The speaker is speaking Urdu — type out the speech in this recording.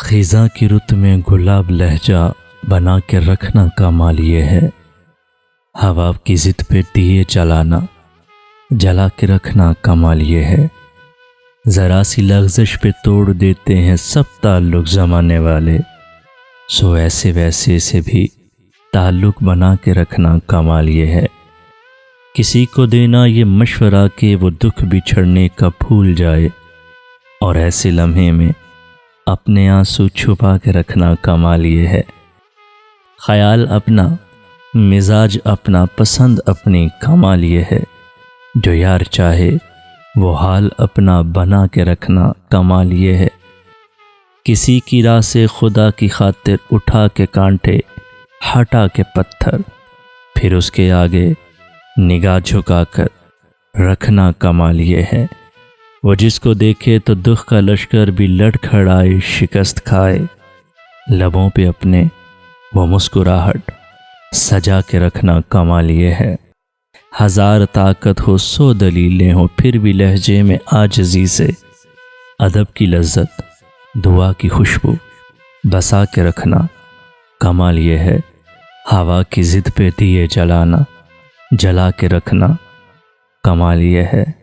خزاں کی رت میں گلاب لہجہ بنا کے رکھنا کمال یہ ہے۔ ہوا کی ضد پہ دیے جلانا، جلا کے رکھنا کمال یہ ہے۔ ذرا سی لغزش پہ توڑ دیتے ہیں سب تعلق زمانے والے، سو ایسے ویسے سے بھی تعلق بنا کے رکھنا کمال یہ ہے۔ کسی کو دینا یہ مشورہ کہ وہ دکھ بچھڑنے کا بھول جائے، اور ایسے لمحے میں اپنے آنسو چھپا کے رکھنا کمال یہ ہے۔ خیال اپنا، مزاج اپنا، پسند اپنی، کمال یہ ہے۔ جو یار چاہے وہ حال اپنا بنا کے رکھنا کمال یہ ہے۔ کسی کی راہ سے خدا کی خاطر اٹھا کے کانٹے، ہٹا کے پتھر، پھر اس کے آگے نگاہ جھکا کر رکھنا کمال یہ ہے۔ وہ جس کو دیکھے تو دکھ کا لشکر بھی لڑکھڑائے، شکست کھائے، لبوں پہ اپنے وہ مسکراہٹ سجا کے رکھنا کمال یہ ہے۔ ہزار طاقت ہو، سو دلیلیں ہوں، پھر بھی لہجے میں عاجزی سے ادب کی لذت، دعا کی خوشبو بسا کے رکھنا کمال یہ ہے۔ ہوا کی ضد پہ دیے جلانا، جلا کے رکھنا کمال یہ ہے۔